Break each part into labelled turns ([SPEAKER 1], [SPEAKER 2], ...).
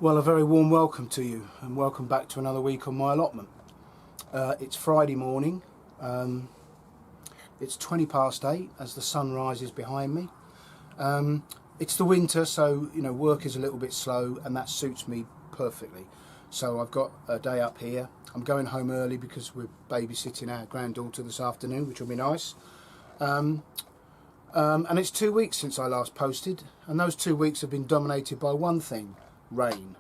[SPEAKER 1] Well, a very warm welcome to you and welcome back to another week on my allotment. It's Friday morning. It's 8:20 as the sun rises behind me. It's the winter, so work is a little bit slow, and that suits me perfectly. So I've got a day up here. I'm going home early because we're babysitting our granddaughter this afternoon, which will be nice. And it's 2 weeks since I last posted, and those 2 weeks have been dominated by one thing: rain.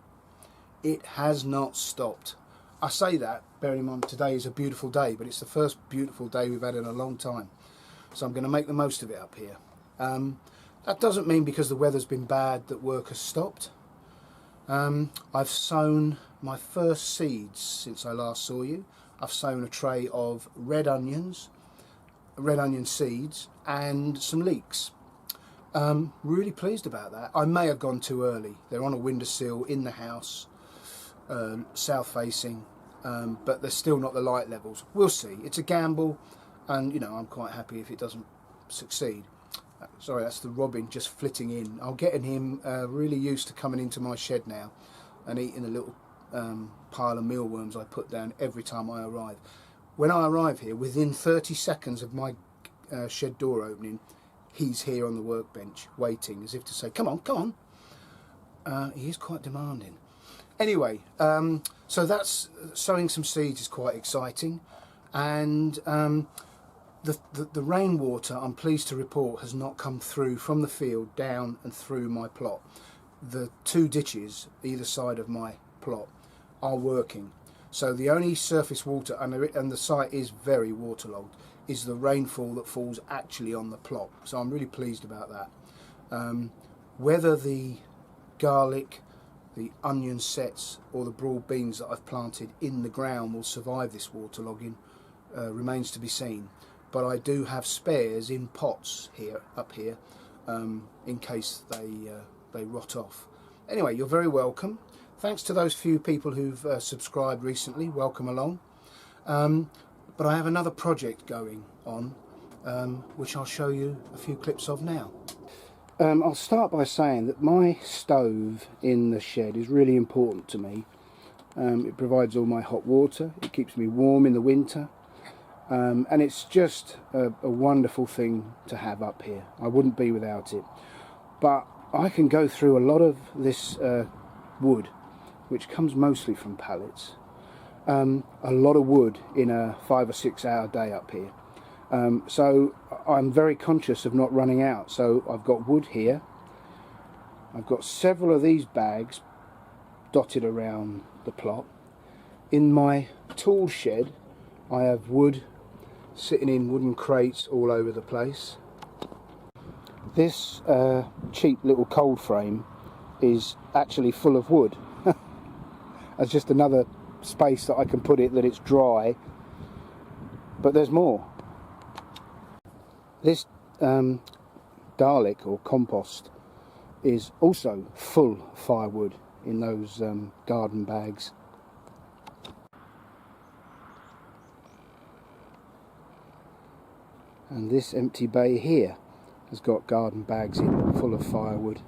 [SPEAKER 1] It has not stopped. I say that bearing in mind today is a beautiful day, but it's the first beautiful day we've had in a long time, so I'm going to make the most of it up here. That doesn't mean because the weather's been bad that work has stopped. I've sown my first seeds since I last saw you. I've sown a tray of red onion seeds and some leeks. Really pleased about that. I may have gone too early. They're on a windowsill in the house, south facing, but they're still not the light levels. We'll see. It's a gamble, and I'm quite happy if it doesn't succeed. Sorry, that's the robin just flitting in. I'm getting him really used to coming into my shed now and eating the little pile of mealworms I put down every time I arrive. When I arrive here, within 30 seconds of my shed door opening, he's here on the workbench waiting, as if to say, come on, come on. He is quite demanding. Anyway, so that's sowing some seeds is quite exciting, and the rainwater, I'm pleased to report, has not come through from the field down and through my plot. The two ditches either side of my plot are working, so the only surface water, and the site is very waterlogged, is the rainfall that falls actually on the plot. So I'm really pleased about that. Whether the garlic, the onion sets, or the broad beans that I've planted in the ground will survive this waterlogging remains to be seen. But I do have spares in pots up here, in case they rot off. Anyway, you're very welcome. Thanks to those few people who've subscribed recently. Welcome along. But I have another project going on, which I'll show you a few clips of now. I'll start by saying that my stove in the shed is really important to me. It provides all my hot water, it keeps me warm in the winter, and it's just a wonderful thing to have up here. I wouldn't be without it. But I can go through a lot of this wood, which comes mostly from pallets. A lot of wood in a 5 or 6 hour day up here. So I'm very conscious of not running out. So I've got wood here. I've got several of these bags dotted around the plot. In my tool shed I have wood sitting in wooden crates all over the place. This cheap little cold frame is actually full of wood. That's just another space that I can put it that it's dry, but there's more. This garlic or compost is also full firewood in those garden bags. And this empty bay here has got garden bags in full of firewood.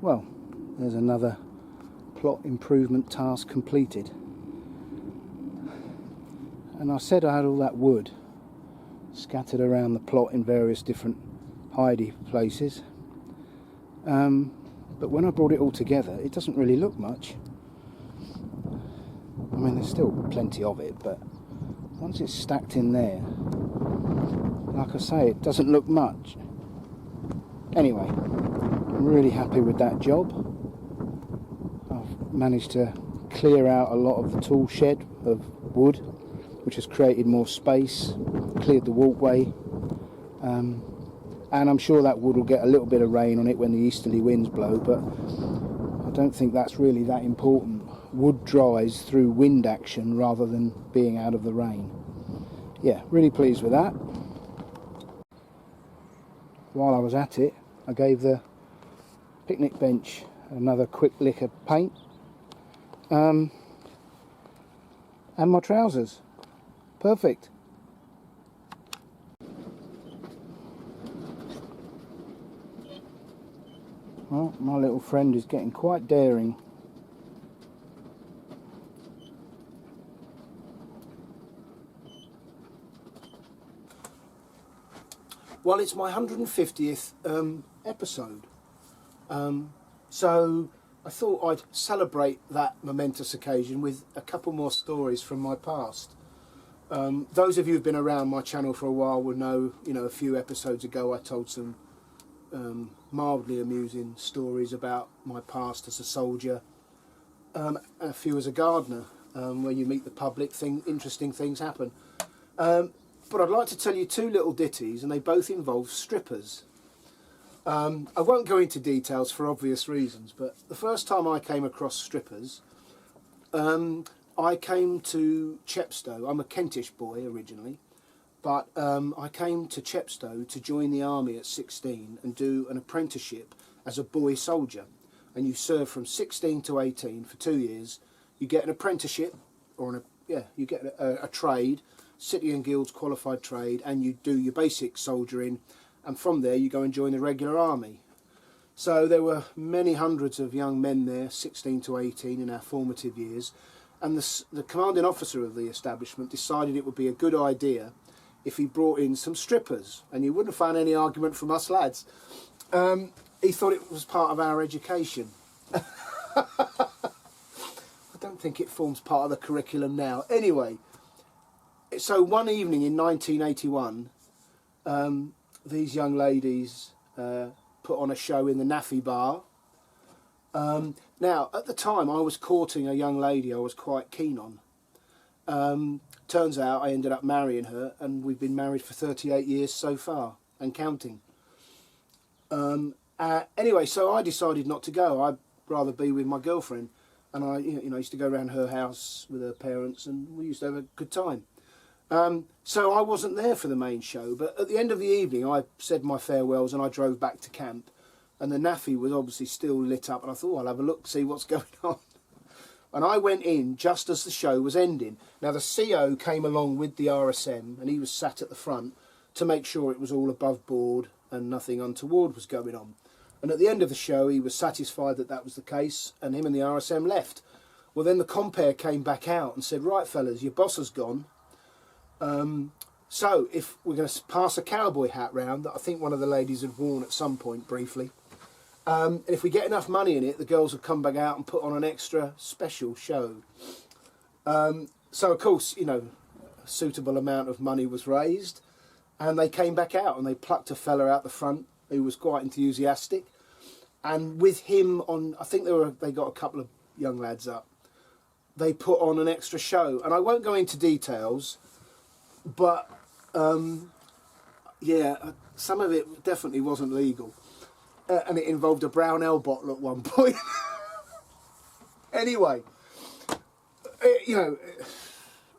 [SPEAKER 1] Well, there's another plot improvement task completed. And I said I had all that wood scattered around the plot in various different hidey places. But when I brought it all together, it doesn't really look much. I mean, there's still plenty of it, but once it's stacked in there, like I say, it doesn't look much. Anyway, I'm really happy with that job. I've managed to clear out a lot of the tool shed of wood, which has created more space, cleared the walkway, and I'm sure that wood will get a little bit of rain on it when the easterly winds blow, but I don't think that's really that important. Wood dries through wind action rather than being out of the rain. Yeah, really pleased with that. While I was at it, I gave the picnic bench another quick lick of paint, and my trousers. Perfect. Well, my little friend is getting quite daring. Well, it's my 150th episode, so I thought I'd celebrate that momentous occasion with a couple more stories from my past. Those of you who've been around my channel for a while will know, a few episodes ago I told some mildly amusing stories about my past as a soldier, a few as a gardener. When you meet the public, interesting things happen. But I'd like to tell you two little ditties, and they both involve strippers. I won't go into details for obvious reasons, but the first time I came across strippers, I came to Chepstow. I'm a Kentish boy originally, but I came to Chepstow to join the army at 16 and do an apprenticeship as a boy soldier. And you serve from 16 to 18 for 2 years. You get an apprenticeship, or you get a trade, City and Guilds qualified trade, and you do your basic soldiering, and from there you go and join the regular army. So there were many hundreds of young men there, 16 to 18 in our formative years, and the commanding officer of the establishment decided it would be a good idea if he brought in some strippers, and you wouldn't have found any argument from us lads. He thought it was part of our education. I don't think it forms part of the curriculum now. Anyway, so one evening in 1981, these young ladies put on a show in the Naffy Bar. Now, at the time, I was courting a young lady I was quite keen on. Turns out I ended up marrying her, and we've been married for 38 years so far, and counting. Anyway, so I decided not to go. I'd rather be with my girlfriend, and I used to go around her house with her parents, and we used to have a good time. So I wasn't there for the main show, but at the end of the evening I said my farewells and I drove back to camp, and the Naffy was obviously still lit up, and I thought, I'll have a look, see what's going on. And I went in just as the show was ending. Now the CO came along with the RSM, and he was sat at the front to make sure it was all above board and nothing untoward was going on. And at the end of the show he was satisfied that that was the case, and him and the RSM left. Well, then the compere came back out and said, right fellas, your boss has gone. So if we're going to pass a cowboy hat round that I think one of the ladies had worn at some point briefly, and if we get enough money in it, the girls will come back out and put on an extra special show. So of course, a suitable amount of money was raised, and they came back out and they plucked a fella out the front who was quite enthusiastic, and with him on, I think they got a couple of young lads up, they put on an extra show, and I won't go into details, but yeah, some of it definitely wasn't legal, and it involved a brown ale bottle at one point. Anyway,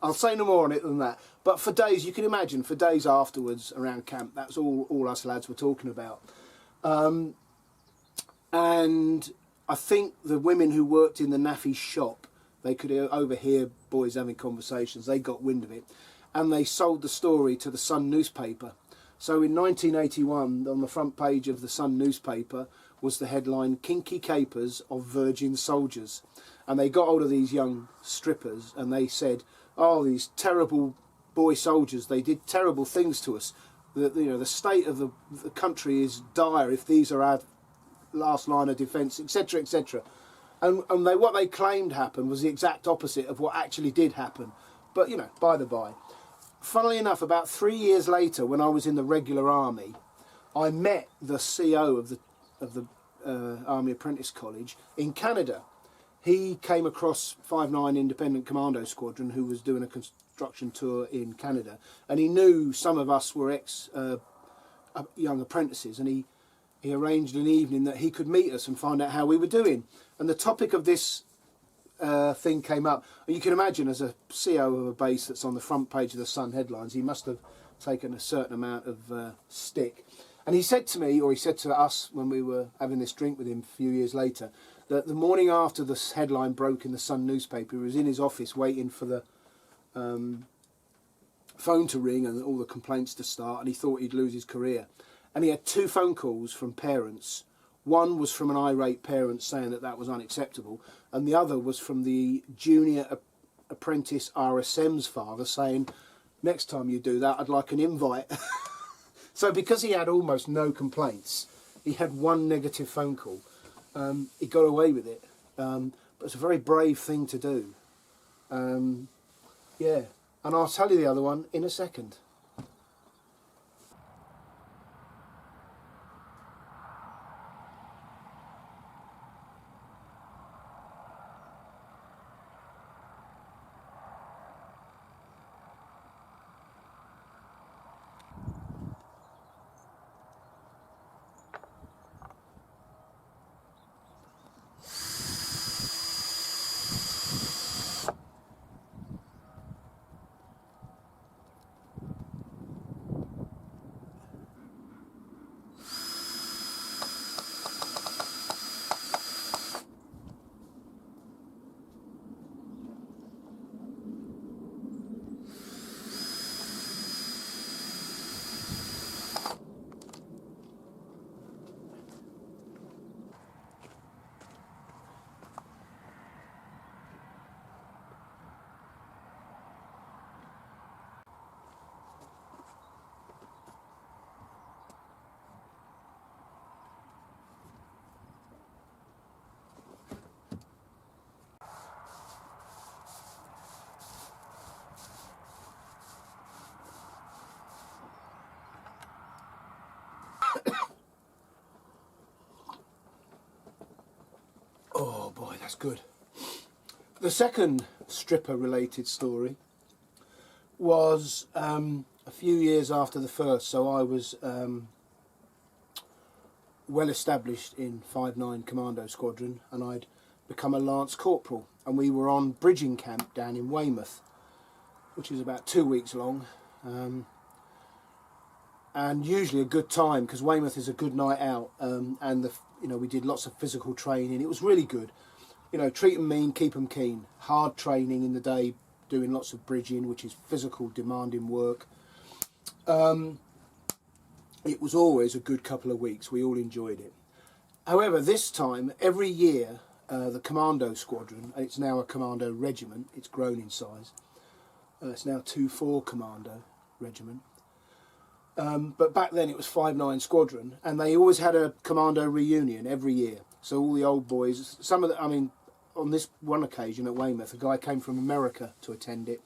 [SPEAKER 1] I'll say no more on it than that, but for days, you can imagine, for days afterwards around camp, that's all us lads were talking about. And I think the women who worked in the Naffy shop, they could overhear boys having conversations, they got wind of it, and they sold the story to the Sun newspaper. So in 1981, on the front page of the Sun newspaper was the headline, "Kinky Capers of Virgin Soldiers." And they got hold of these young strippers and they said, oh, these terrible boy soldiers, they did terrible things to us. The state of the country is dire if these are our last line of defence, etc., etc. And what they claimed happened was the exact opposite of what actually did happen. But, you know, by the by. Funnily enough, about 3 years later, when I was in the regular army, I met the CO of the Army Apprentice College in Canada. He came across 5'9" Independent Commando Squadron, who was doing a construction tour in Canada, and he knew some of us were young apprentices, and he arranged an evening that he could meet us and find out how we were doing. And the topic of this thing came up. You can imagine, as a CO of a base that's on the front page of the Sun headlines, he must have taken a certain amount of stick. And he said to me, or he said to us when we were having this drink with him a few years later, that the morning after this headline broke in the Sun newspaper, he was in his office waiting for the phone to ring and all the complaints to start, and he thought he'd lose his career. And he had 2 phone calls from parents. One was from an irate parent saying that was unacceptable, and the other was from the junior apprentice RSM's father saying, next time you do that, I'd like an invite. So because he had almost no complaints, he had 1 negative phone call. He got away with it, but it's a very brave thing to do. Yeah, and I'll tell you the other one in a second. Oh boy, that's good. The second stripper-related story was a few years after the first. So I was well established in 5'9" Commando Squadron, and I'd become a Lance Corporal, and we were on bridging camp down in Weymouth, which is about 2 weeks long, and usually a good time because Weymouth is a good night out, and we did lots of physical training. It was really good. You know, treat them mean, keep them keen. Hard training in the day, doing lots of bridging, which is physical, demanding work. It was always a good couple of weeks. We all enjoyed it. However, this time, every year, the Commando Squadron, it's now a Commando Regiment, it's grown in size. It's now 2-4 Commando Regiment. But back then it was 5'9" Squadron, and they always had a Commando reunion every year. So all the old boys, on this one occasion at Weymouth, a guy came from America to attend it.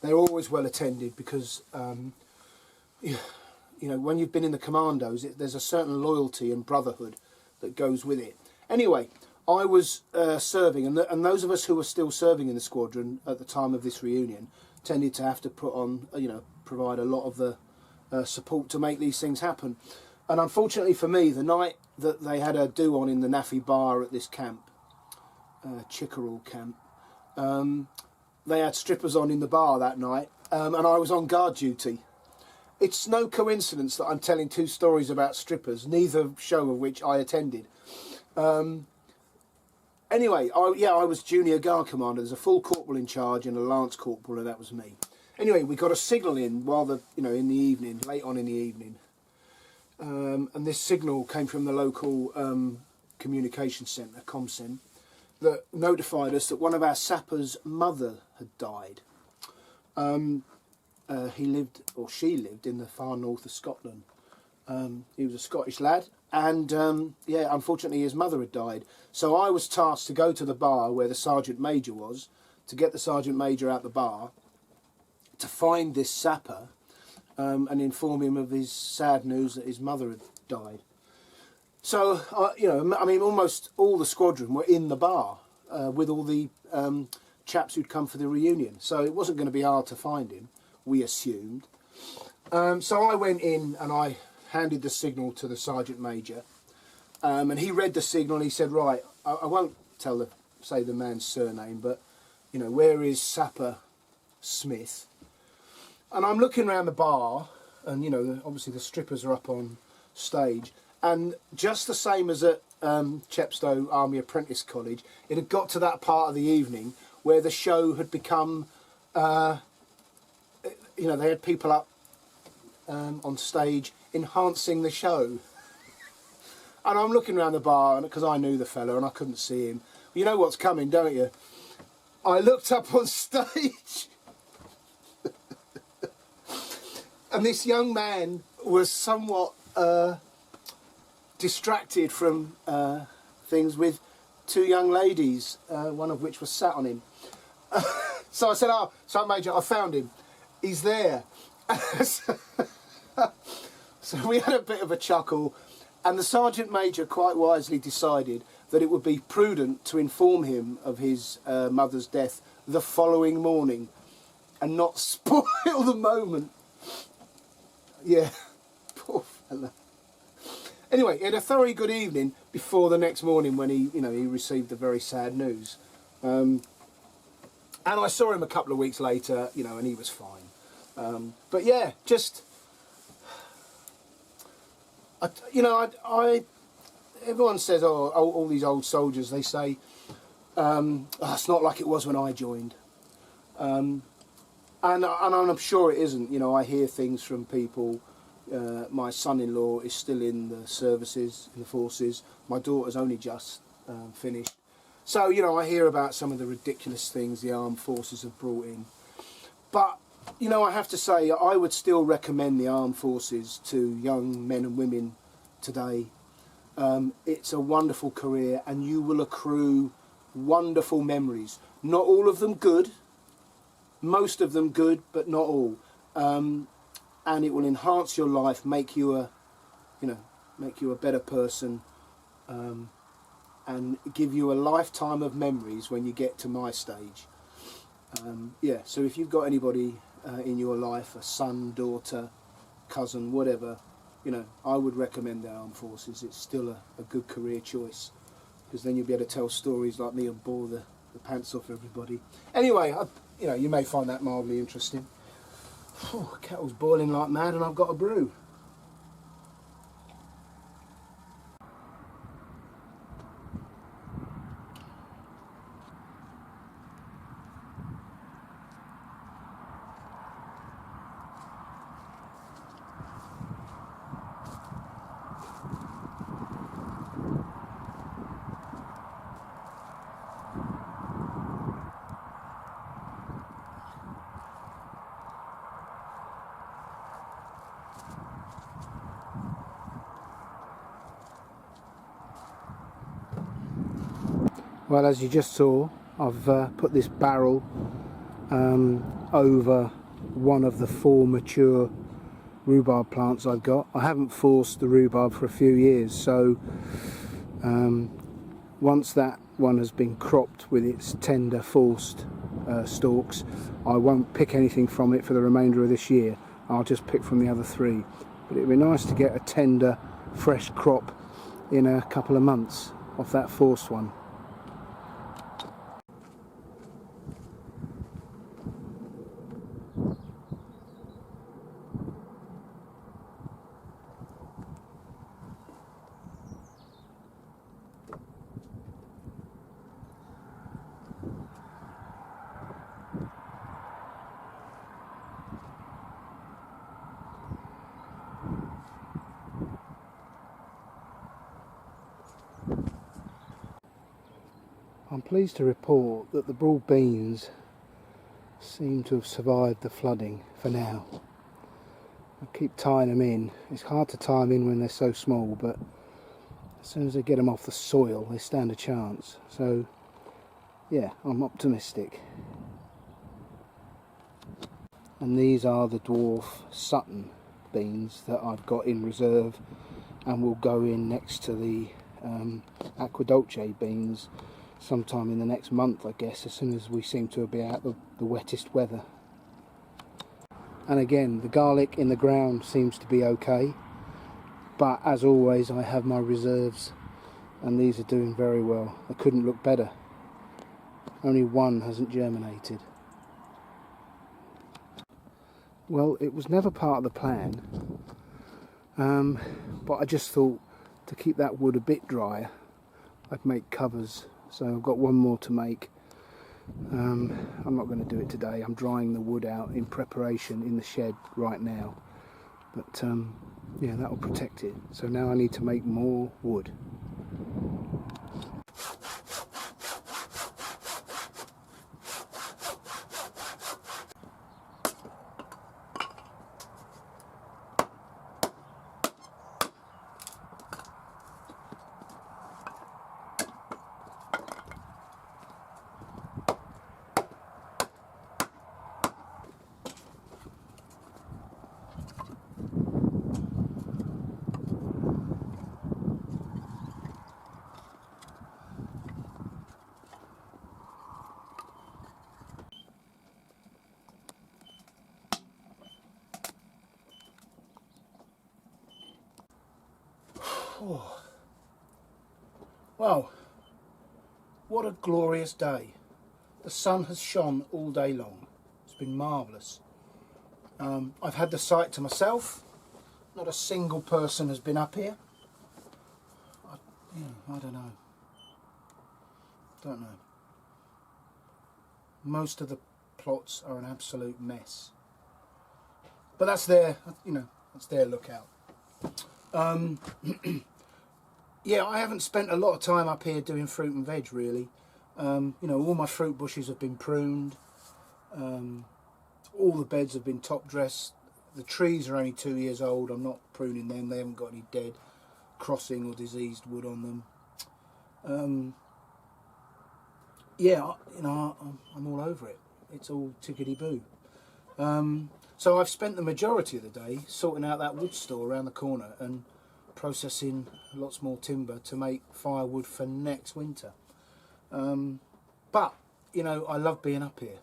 [SPEAKER 1] They're always well attended because, when you've been in the Commandos, there's a certain loyalty and brotherhood that goes with it. Anyway, I was serving, and those of us who were still serving in the squadron at the time of this reunion tended to have to put on, provide a lot of the support to make these things happen. And unfortunately for me, the night that they had a do-on in the Naffy Bar at this camp, Chickerell camp, they had strippers on in the bar that night, and I was on guard duty. It's no coincidence that I'm telling 2 stories about strippers, neither show of which I attended. Anyway, I was junior guard commander. There's a full corporal in charge and a lance corporal, and that was me. Anyway, we got a signal in while in the evening, late on in the evening, and this signal came from the local communication centre, ComSen, that notified us that one of our sappers' mother had died. He lived, or she lived, in the far north of Scotland. He was a Scottish lad, and yeah, unfortunately his mother had died. So I was tasked to go to the bar where the Sergeant Major was, to get the Sergeant Major out the bar, to find this sapper and inform him of his sad news that his mother had died. So, you know, I mean, almost all the squadron were in the bar with all the chaps who'd come for the reunion. So it wasn't going to be hard to find him, we assumed. So I went in and I handed the signal to the Sergeant Major, and he read the signal and he said, right, I won't say the man's surname, but, you know, where is Sapper Smith? And I'm looking around the bar, and, you know, obviously the strippers are up on stage, and just the same as at Chepstow Army Apprentice College, it had got to that part of the evening where the show had become, you know, they had people up on stage enhancing the show. And I'm looking around the bar, because I knew the fella and I couldn't see him. You know what's coming, don't you? I looked up on stage and this young man was somewhat distracted from things with two young ladies, one of which was sat on him. So I said, oh, Sergeant Major, I found him. He's there. So we had a bit of a chuckle, and the Sergeant Major quite wisely decided that it would be prudent to inform him of his mother's death the following morning and not spoil the moment. Yeah, poor fella. Anyway, he had a thoroughly good evening before the next morning when he, you know, he received the very sad news. And I saw him a couple of weeks later, you know, and he was fine. But yeah, just, you know, everyone says, oh, all these old soldiers, they say, oh, it's not like it was when I joined. And I'm sure it isn't. You know, I hear things from people. My son-in-law is still in the services, in the forces. My daughter's only just finished. So, you know, I hear about some of the ridiculous things the armed forces have brought in. But, you know, I have to say, I would still recommend the armed forces to young men and women today. It's a wonderful career, and you will accrue wonderful memories. Not all of them good, most of them good, but not all. And it will enhance your life, make you a, you know, make you a better person, and give you a lifetime of memories when you get to my stage. Yeah, so if you've got anybody in your life, a son, daughter, cousin, whatever, you know, I would recommend the armed forces. It's still a good career choice, because then you'll be able to tell stories like me and bore the pants off everybody. Anyway, you know, you may find that mildly interesting. Whew, kettle's boiling like mad and I've got a brew. Well, as you just saw, I've put this barrel over one of the 4 mature rhubarb plants I've got. I haven't forced the rhubarb for a few years, so once that one has been cropped with its tender forced stalks, I won't pick anything from it for the remainder of this year. I'll just pick from the other 3. But it'd be nice to get a tender, fresh crop in a couple of months off that forced one. I'm pleased to report that the broad beans seem to have survived the flooding for now. I keep tying them in. It's hard to tie them in when they're so small, but as soon as I get them off the soil they stand a chance. So yeah, I'm optimistic. And these are the dwarf Sutton beans that I've got in reserve and will go in next to the Acqua Dolce beans sometime in the next month, I guess, as soon as we seem to be out of the wettest weather. And again, the garlic in the ground seems to be okay, but as always I have my reserves and these are doing very well. They couldn't look better. Only one hasn't germinated. Well, it was never part of the plan, but I just thought to keep that wood a bit drier I'd make covers. So I've got one more to make. I'm not going to do it today. I'm drying the wood out in preparation in the shed right now, but yeah, that will protect it. So now I need to make more wood. Oh. Wow, what a glorious day. The sun has shone all day long. It's been marvellous. I've had the site to myself. Not a single person has been up here. I don't know. Most of the plots are an absolute mess. But that's their, that's their lookout. Yeah, I haven't spent a lot of time up here doing fruit and veg really. All my fruit bushes have been pruned. All the beds have been top dressed. The trees are only 2 years old. I'm not pruning them. They haven't got any dead crossing or diseased wood on them. Yeah, I'm all over it. It's all tickety-boo. So I've spent the majority of the day sorting out that wood store around the corner and processing lots more timber to make firewood for next winter. But, I love being up here.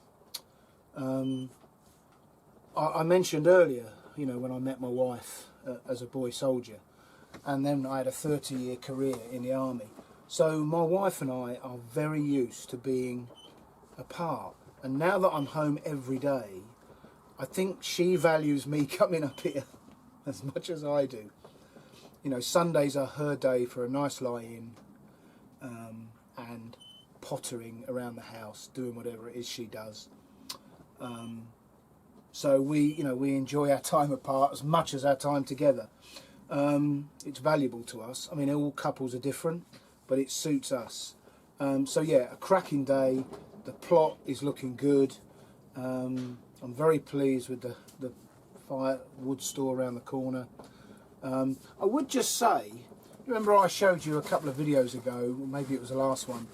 [SPEAKER 1] I mentioned earlier, when I met my wife as a boy soldier, and then I had a 30-year career in the army. So my wife and I are very used to being apart. And now that I'm home every day, I think she values me coming up here as much as I do. Sundays are her day for a nice lie-in and pottering around the house, doing whatever it is she does. So we enjoy our time apart as much as our time together. It's valuable to us. I mean, all couples are different, but it suits us. So yeah, a cracking day. The plot is looking good. I'm very pleased with the firewood store around the corner. I would just say, remember I showed you a couple of videos ago, maybe it was the last one,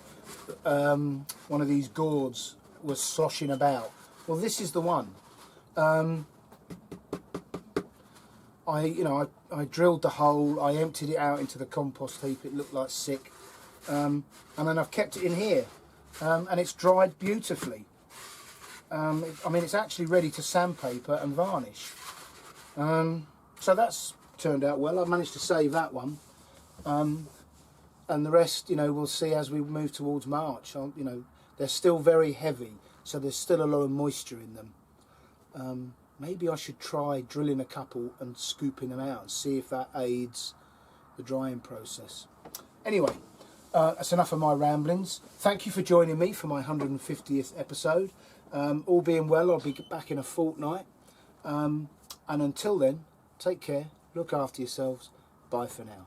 [SPEAKER 1] one of these gourds was sloshing about. Well, this is the one. I drilled the hole, I emptied it out into the compost heap, it looked like sick, and then I've kept it in here, and it's dried beautifully. It's actually ready to sandpaper and varnish. So that's turned out well. I've managed to save that one, and the rest, we'll see as we move towards March. They're still very heavy, so there's still a lot of moisture in them. Maybe I should try drilling a couple and scooping them out and see if that aids the drying process. Anyway, that's enough of my ramblings. Thank you for joining me for my 150th episode. All being well, I'll be back in a fortnight. And until then, take care, look after yourselves. Bye for now.